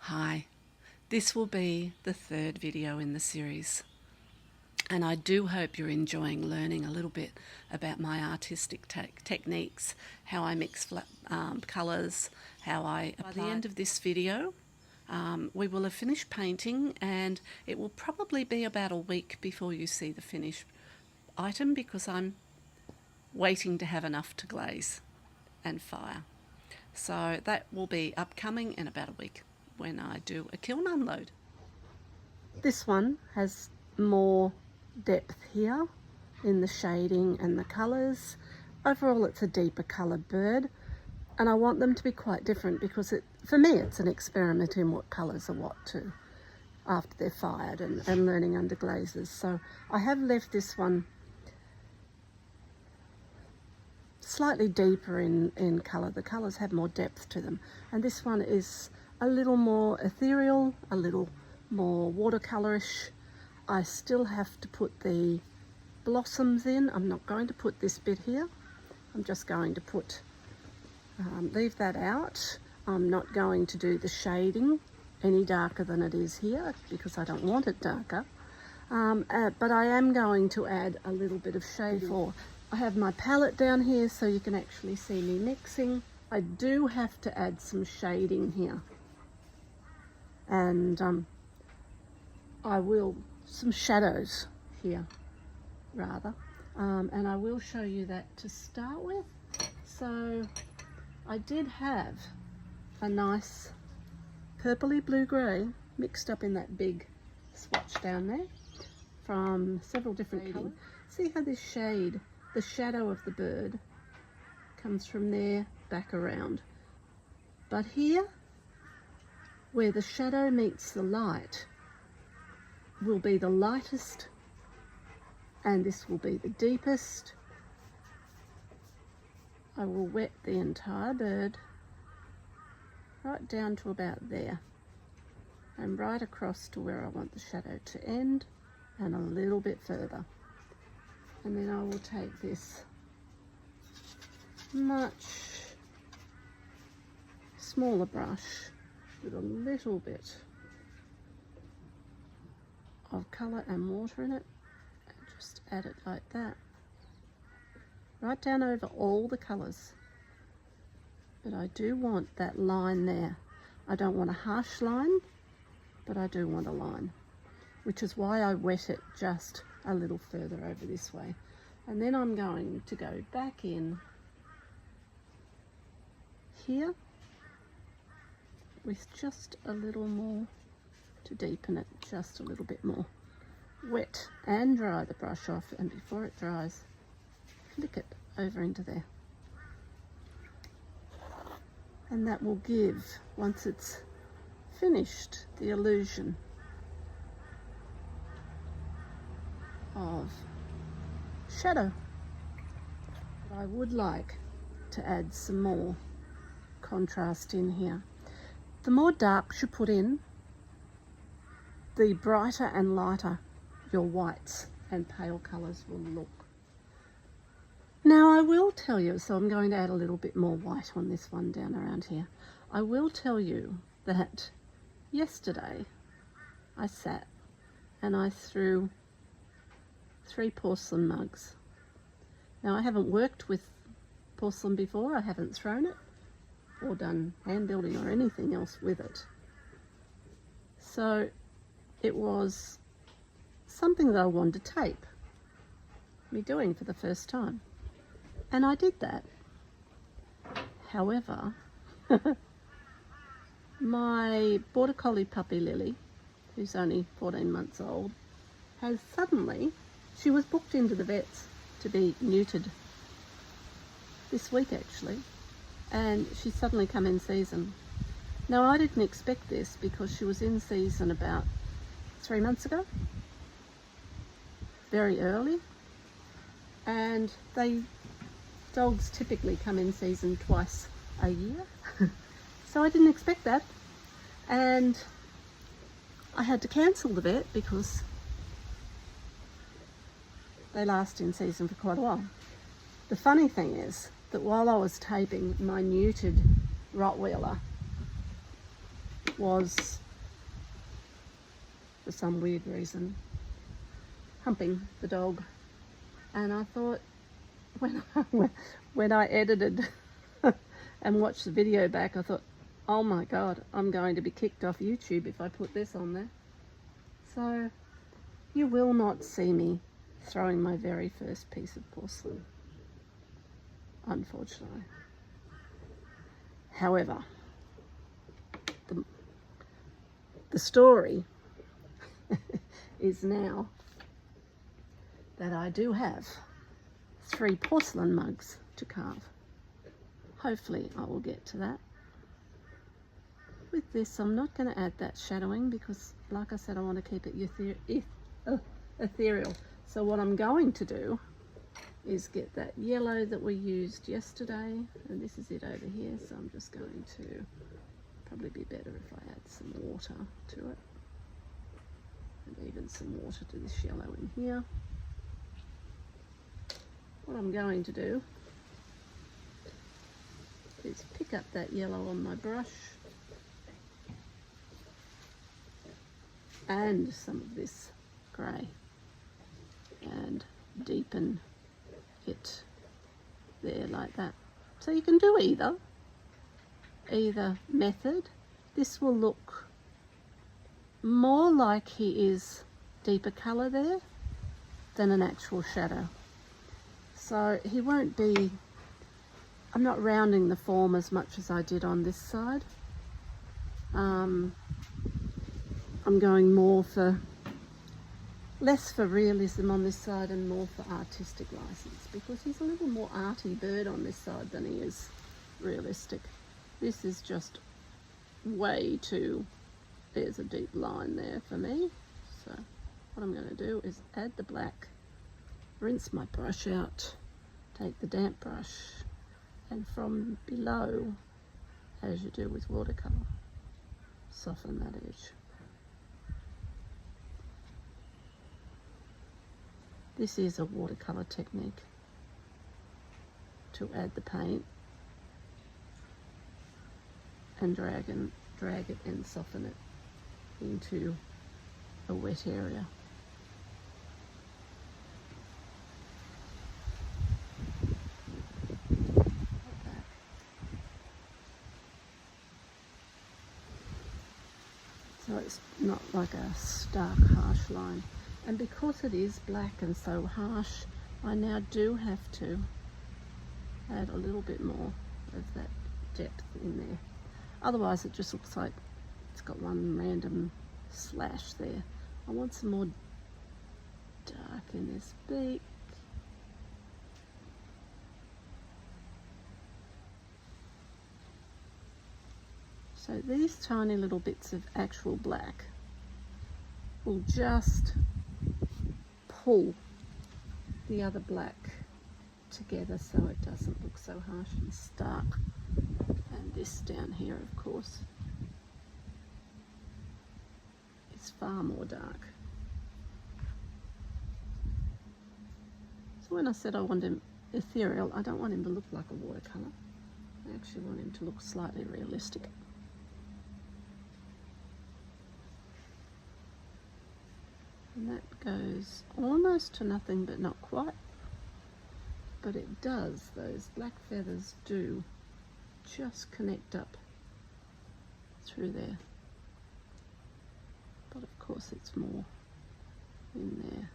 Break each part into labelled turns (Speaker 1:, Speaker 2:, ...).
Speaker 1: Hi, this will be the third video in the series, and I do hope you're enjoying learning a little bit about my artistic techniques, how I mix colours, how I apply. By the end of this video, we will have finished painting, and it will probably be about a week before you see the finished item because I'm waiting to have enough to glaze and fire. So that will be upcoming in about a week when I do a kiln unload. This one has more depth here in the shading and the colours. Overall it's a deeper coloured bird, and I want them to be quite different because for me it's an experiment in what colours are what too after they're fired and learning underglazes. So I have left this one slightly deeper in colour. The colours have more depth to them, and this one is a little more ethereal, a little more watercolourish. I still have to put the blossoms in. I'm not going to put this bit here. I'm just going to put leave that out. I'm not going to do the shading any darker than it is here because I don't want it darker, but I am going to add a little bit of shading. I have my palette down here so you can actually see me mixing. I do have to add some shading here, and some shadows here rather, and I will show you that to start with. So I did have a nice purpley blue-grey mixed up in that big swatch down there from several different colours. See how this shade, the shadow of the bird, comes from there back around. But here, where the shadow meets the light, will be the lightest, and this will be the deepest. I will wet the entire bird right down to about there, and right across to where I want the shadow to end, and a little bit further. And then I will take this much smaller brush with a little bit of colour and water in it, and just add it like that, right down over all the colours. But I do want that line there. I don't want a harsh line, but I do want a line, which is why I wet it just a little further over this way. And then I'm going to go back in here with just a little more to deepen it just a little bit more. Wet and dry the brush off, and before it dries, flick it over into there. And that will give, once it's finished, the illusion of shadow. But I would like to add some more contrast in here. The more darks you put in, the brighter and lighter your whites and pale colours will look. Now I will tell you, so I'm going to add a little bit more white on this one down around here. I will tell you that yesterday I sat and I threw 3 porcelain mugs. Now I haven't worked with porcelain before. I haven't thrown it or done hand building or anything else with it. So it was something that I wanted to tape me doing for the first time. And I did that. However, my border collie puppy Lily, who's only 14 months old, has suddenly, she was booked into the vets to be neutered this week actually, and she's suddenly come in season. Now I didn't expect this because she was in season about 3 months ago, very early, and dogs typically come in season twice a year. So I didn't expect that, and I had to cancel the vet because they last in season for quite a while. The funny thing is that while I was taping, my neutered Rottweiler was, for some weird reason, humping the dog. And I thought, when I edited and watched the video back, I thought, oh my God, I'm going to be kicked off YouTube if I put this on there. So you will not see me throwing my very first piece of porcelain, unfortunately. However, the story is now that I do have 3 porcelain mugs to carve. Hopefully I will get to that. With this, I'm not going to add that shadowing because, like I said, I want to keep it ethereal. So what I'm going to do is get that yellow that we used yesterday, and this is it over here, so I'm just going to, probably be better if I add some water to it, and even some water to this yellow in here. What I'm going to do is pick up that yellow on my brush and some of this grey and deepen it there like that. So you can do either method. This will look more like he is deeper colour there than an actual shadow. So he won't be, I'm not rounding the form as much as I did on this side. I'm going more for, less for realism on this side and more for artistic license, because he's a little more arty bird on this side than he is realistic. This is just way too, there's a deep line there for me. So what I'm going to do is add the black, rinse my brush out, take the damp brush, and from below, as you do with watercolour, soften that edge. This is a watercolour technique to add the paint and drag it and soften it into a wet area. So it's not like a stark, harsh line. And because it is black and so harsh, I now do have to add a little bit more of that depth in there. Otherwise it just looks like it's got one random slash there. I want some more dark in this beak. So these tiny little bits of actual black will just pull the other black together so it doesn't look so harsh and stark. And this down here, of course, is far more dark. So when I said I want him ethereal, I don't want him to look like a watercolour. I actually want him to look slightly realistic. And that goes almost to nothing, but not quite. But it does, those black feathers do just connect up through there. But of course it's more in there.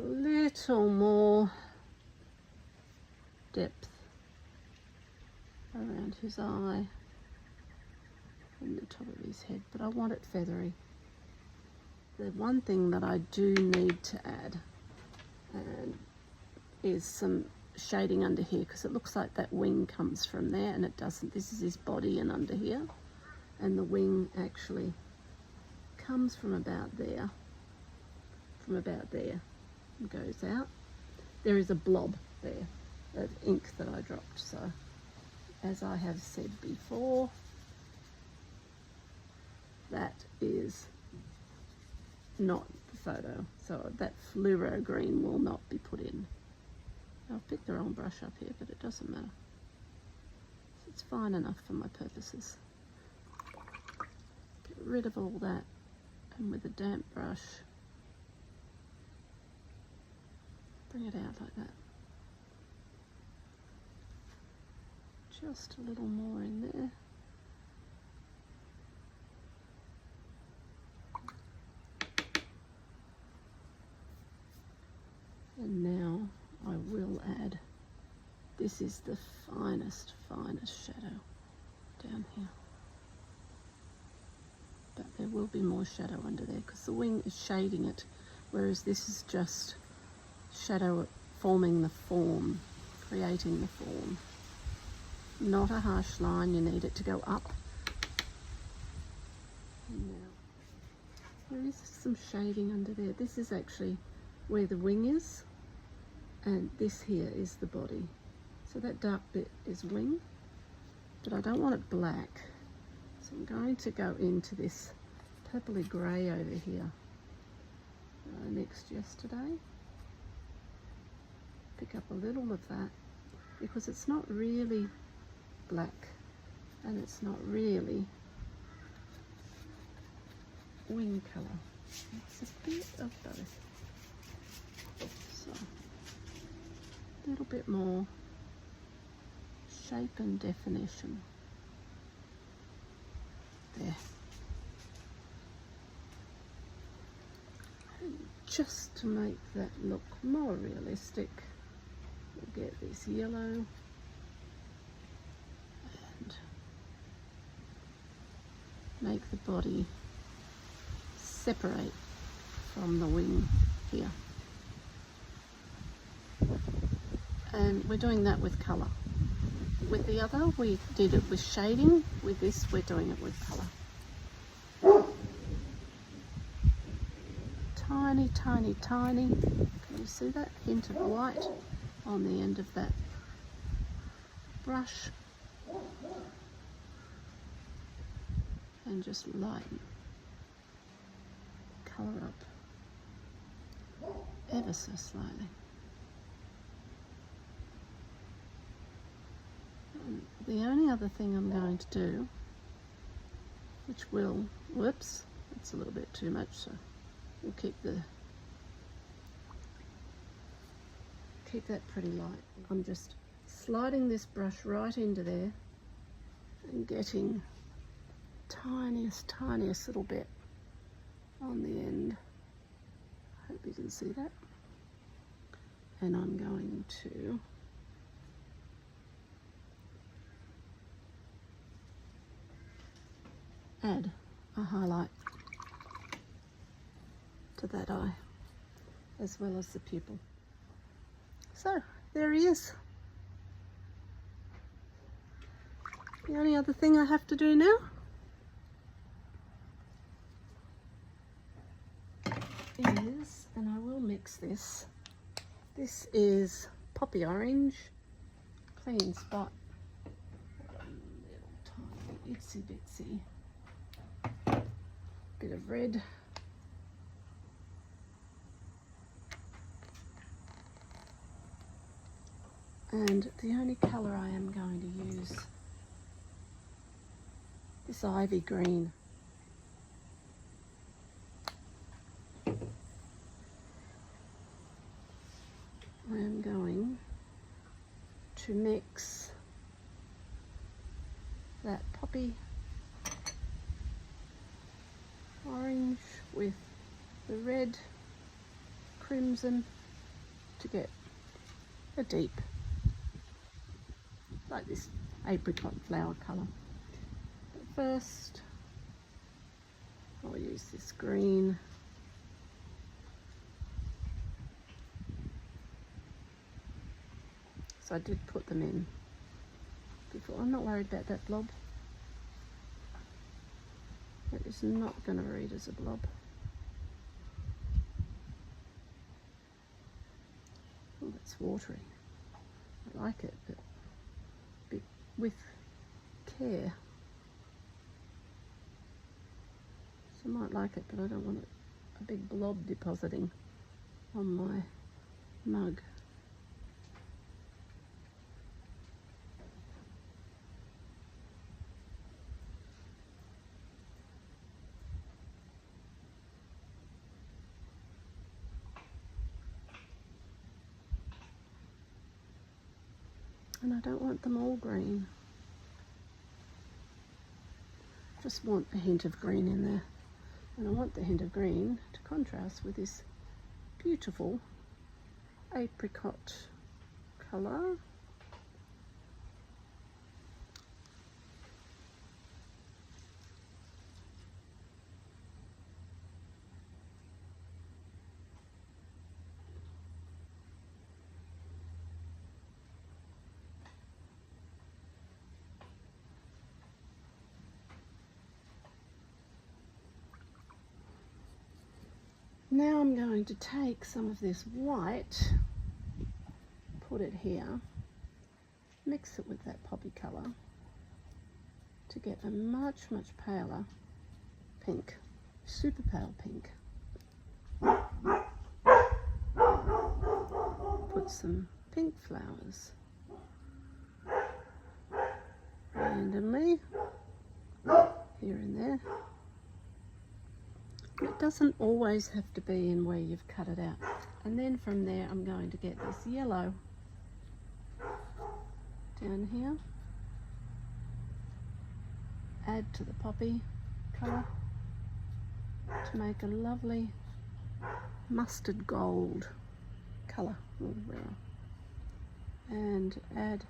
Speaker 1: Little more depth around his eye and the top of his head, but I want it feathery. The one thing that I do need to add is some shading under here, because it looks like that wing comes from there and it doesn't. This is his body and under here, and the wing actually comes from about there, and goes out. There is a blob there of ink that I dropped, so as I have said before, that is not the photo. So that fluoro green will not be put in. I've picked the wrong brush up here, but it doesn't matter. It's fine enough for my purposes. Get rid of all that, and with a damp brush, bring it out like that. Just a little more in there. And now I will add, this is the finest shadow down here. But there will be more shadow under there because the wing is shading it, whereas this is just shadow forming the form, creating the form. Not a harsh line, you need it to go up. And now, there is some shading under there. This is actually where the wing is, and this here is the body. So that dark bit is wing, but I don't want it black. So I'm going to go into this purpley grey over here that I mixed yesterday. Pick up a little of that because it's not really black and it's not really wing colour. It's a bit of both. So a little bit more shape and definition there. And just to make that look more realistic, we'll get this yellow and make the body separate from the wing here. And we're doing that with colour. With the other, we did it with shading. With this, we're doing it with colour. Tiny, tiny, tiny. Can you see that hint of white on the end of that brush? And just lighten, colour up ever so slightly. The only other thing I'm going to do, which will, whoops, it's a little bit too much, so we'll keep that pretty light. I'm just sliding this brush right into there and getting tiniest little bit on the end. Hope you can see that. And I'm going to add a highlight to that eye as well as the pupil. So there he is. The only other thing I have to do now is, and I will mix this, this is poppy orange, clean spot, little tiny itsy bitsy bit of red, and the only colour I am going to use, this ivy green. I am going to mix that poppy orange with the red crimson to get a deep, like this apricot flower colour. But first I'll use this green. So I did put them in before. I'm not worried about that blob. That is not going to read as a blob. Oh, that's watery. I like it, but with care. I might like it, but I don't want a big blob depositing on my mug. And I don't want them all green. Just want a hint of green in there. And I want the hint of green to contrast with this beautiful apricot colour. Now I'm going to take some of this white, put it here, mix it with that poppy colour to get a much, much paler pink, super pale pink. Put some pink flowers randomly here and there. It doesn't always have to be in where you've cut it out. And then from there I'm going to get this yellow down here, add to the poppy colour to make a lovely mustard gold colour, and add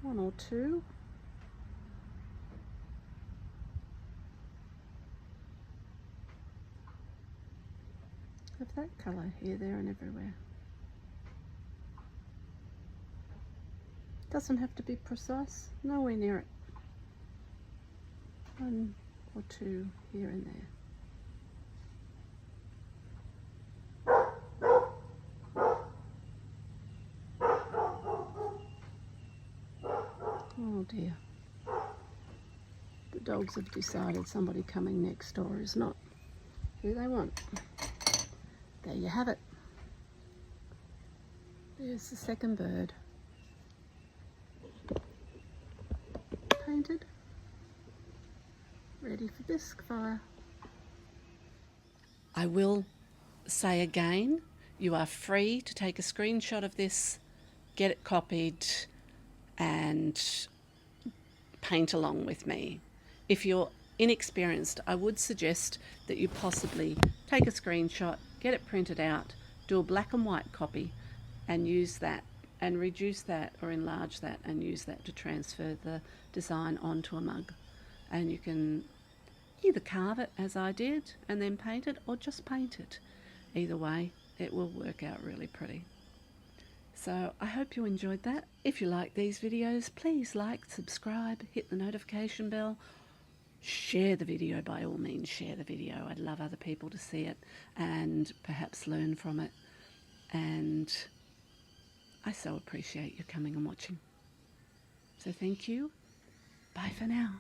Speaker 1: one or two of that colour here, there and everywhere. Doesn't have to be precise, nowhere near it. One or two here and there. Oh dear. The dogs have decided somebody coming next door is not who they want. There you have it. There's the second bird. Painted. Ready for bisque fire. I will say again, you are free to take a screenshot of this, get it copied and paint along with me. If you're inexperienced, I would suggest that you possibly take a screenshot, get it printed out, do a black and white copy and use that and reduce that or enlarge that and use that to transfer the design onto a mug. And you can either carve it as I did and then paint it, or just paint it. Either way, it will work out really pretty. So I hope you enjoyed that. If you like these videos, please like, subscribe, hit the notification bell. Share the video, by all means, share the video. I'd love other people to see it and perhaps learn from it. And I so appreciate you coming and watching. So thank you. Bye for now.